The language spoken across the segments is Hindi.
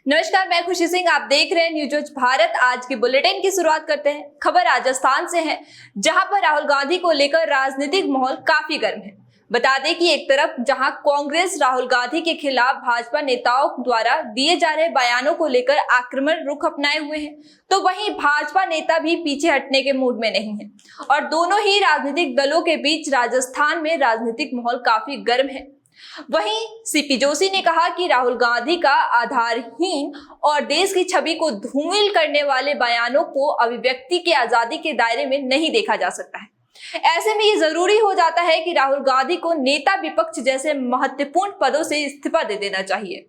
नमस्कार, मैं खुशी सिंह। आप देख रहे हैं न्यूज भारत। आज के बुलेटिन की शुरुआत करते हैं। खबर राजस्थान से है, जहां पर राहुल गांधी को लेकर राजनीतिक माहौल काफी गर्म है। बता दें कि एक तरफ जहां कांग्रेस राहुल गांधी के खिलाफ भाजपा नेताओं द्वारा दिए जा रहे बयानों को लेकर आक्रमण रुख अपनाए हुए हैं, तो वहीं भाजपा नेता भी पीछे हटने के मूड में नहीं है और दोनों ही राजनीतिक दलों के बीच राजस्थान में राजनीतिक माहौल काफी गर्म है। वहीं सीपी जोशी ने कहा कि राहुल गांधी का आधारहीन और देश की छवि को धूमिल करने वाले बयानों को अभिव्यक्ति की आजादी के दायरे में नहीं देखा जा सकता है। ऐसे में ये जरूरी हो जाता है कि राहुल गांधी को नेता विपक्ष जैसे महत्वपूर्ण पदों से इस्तीफा दे देना चाहिए।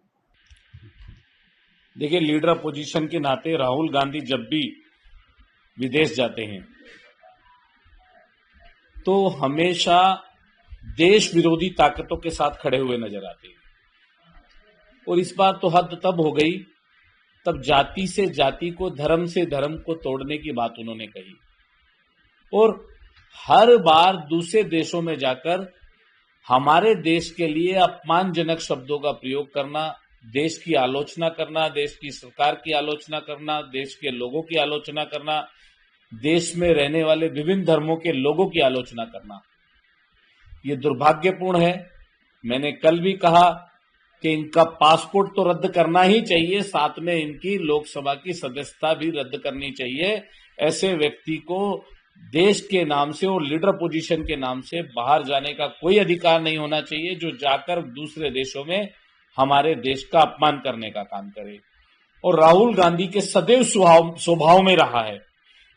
देखिए, लीडर पोजीशन के नाते राहुल गांधी जब भी विदेश जाते हैं तो हमेशा देश विरोधी ताकतों के साथ खड़े हुए नजर आते हैं। और इस बार तो हद तब हो गई, तब जाति से जाति को, धर्म से धर्म को तोड़ने की बात उन्होंने कही। और हर बार दूसरे देशों में जाकर हमारे देश के लिए अपमानजनक शब्दों का प्रयोग करना, देश की आलोचना करना, देश की सरकार की आलोचना करना, देश के लोगों की आलोचना करना, देश में रहने वाले विभिन्न धर्मों के लोगों की आलोचना करना, ये दुर्भाग्यपूर्ण है। मैंने कल भी कहा कि इनका पासपोर्ट तो रद्द करना ही चाहिए, साथ में इनकी लोकसभा की सदस्यता भी रद्द करनी चाहिए। ऐसे व्यक्ति को देश के नाम से और लीडर पोजीशन के नाम से बाहर जाने का कोई अधिकार नहीं होना चाहिए, जो जाकर दूसरे देशों में हमारे देश का अपमान करने का काम करे। और राहुल गांधी के सदैव स्वभाव में रहा है,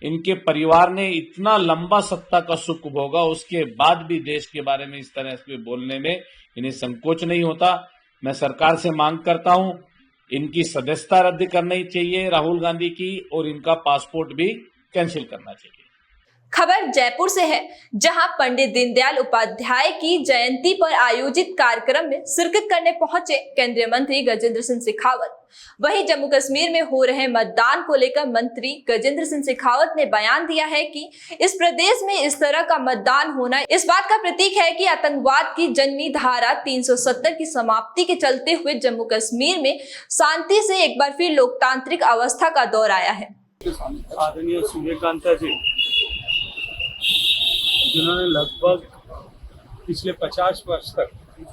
इनके परिवार ने इतना लंबा सत्ता का सुख भोगा, उसके बाद भी देश के बारे में इस तरह से बोलने में इन्हें संकोच नहीं होता। मैं सरकार से मांग करता हूं, इनकी सदस्यता रद्द करनी चाहिए राहुल गांधी की, और इनका पासपोर्ट भी कैंसिल करना चाहिए। खबर जयपुर से है, जहां पंडित दीनदयाल उपाध्याय की जयंती पर आयोजित कार्यक्रम में शिरकत करने पहुंचे केंद्रीय मंत्री गजेंद्र सिंह शेखावत। वहीं जम्मू कश्मीर में हो रहे मतदान को लेकर मंत्री गजेंद्र सिंह शेखावत ने बयान दिया है कि इस प्रदेश में इस तरह का मतदान होना इस बात का प्रतीक है कि आतंकवाद की जननी धारा 370 की समाप्ति के चलते हुए जम्मू कश्मीर में शांति से एक बार फिर लोकतांत्रिक अवस्था का दौर आया है। आदरणीय सूर्यकांता जी, जिन्होंने लगभग पिछले 50 वर्ष तक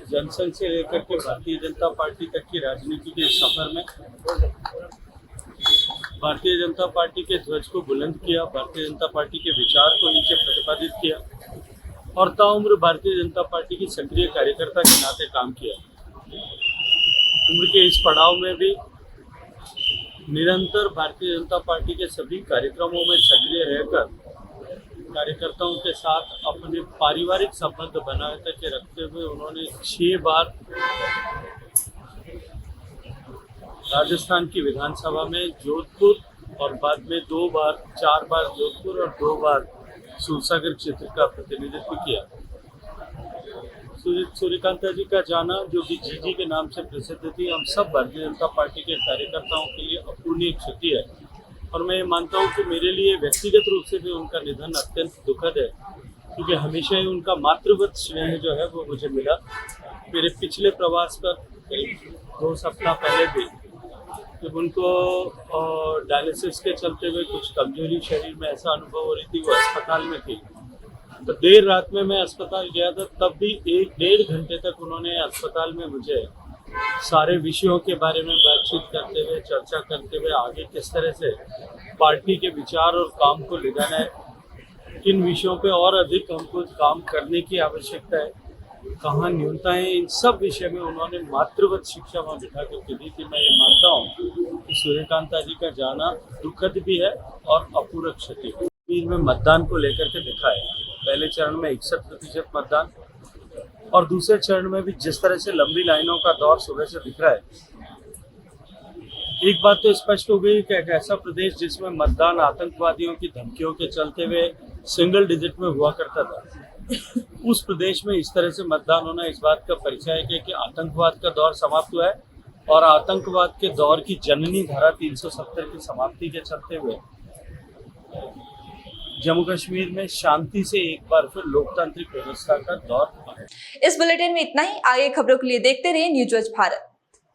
जनसंघ से लेकर के भारतीय जनता पार्टी तक की राजनीति के सफर में भारतीय जनता पार्टी के ध्वज को बुलंद किया, भारतीय जनता पार्टी के विचार को नीचे प्रतिपादित किया और ताउम्र भारतीय जनता पार्टी की सक्रिय कार्यकर्ता के नाते काम किया। उम्र के इस पड़ाव में भी निरंतर भारतीय जनता पार्टी के सभी कार्यक्रमों में सक्रिय रहकर कार्यकर्ताओं के साथ अपने पारिवारिक संबंध बनाए के रखते हुए उन्होंने 6 बार राजस्थान की विधानसभा में जोधपुर और बाद में 4 बार जोधपुर और 2 बार सूरसागर क्षेत्र का प्रतिनिधित्व किया। सूर्यकांता जी का जाना, जो कि जीजी के नाम से प्रसिद्ध थी, हम सब भारतीय जनता पार्टी के कार्यकर्ताओं के लिए अपूर्णीय क्षति है। और मैं ये मानता हूँ कि मेरे लिए व्यक्तिगत रूप से भी उनका निधन अत्यंत दुखद है, क्योंकि हमेशा ही उनका मातृवत स्नेह जो है वो मुझे मिला। मेरे पिछले प्रवास पर 2 सप्ताह पहले भी जब उनको डायलिसिस के चलते हुए कुछ कमजोरी शरीर में ऐसा अनुभव हो रही थी, वो अस्पताल में थी, तो देर रात में मैं अस्पताल गया था। तब भी 1-1.5 घंटे तक उन्होंने अस्पताल में मुझे सारे विषयों के बारे में बातचीत करते हुए, चर्चा करते हुए, आगे किस तरह से पार्टी के विचार और काम को ले जाना है, किन विषयों पे और अधिक हमको काम करने की आवश्यकता है, कहाँ न्यूनताएं, इन सब विषय में उन्होंने मातृवत शिक्षा वहाँ बिठा करके दी थी। मैं ये मानता हूँ कि सूर्यकांता जी का जाना दुखद भी है और अपूर्ण क्षति है। में मतदान को लेकर के दिखा है, पहले चरण में 61% मतदान और दूसरे चरण में भी जिस तरह से लंबी लाइनों का दौर सुबह से दिख रहा है, एक बात तो स्पष्ट हो गई कि एक ऐसा प्रदेश जिसमें मतदान आतंकवादियों की धमकियों के चलते हुए सिंगल डिजिट में हुआ करता था, उस प्रदेश में इस तरह से मतदान होना इस बात का परिचय है कि आतंकवाद का दौर समाप्त हुआ है और आतंकवाद के दौर की जननी धारा 370 की समाप्ति के चलते हुए जम्मू कश्मीर में शांति से एक बार फिर लोकतांत्रिक व्यवस्था का दौर है। इस बुलेटिन में इतना ही। आगे खबरों के लिए देखते रहिए न्यूज भारत।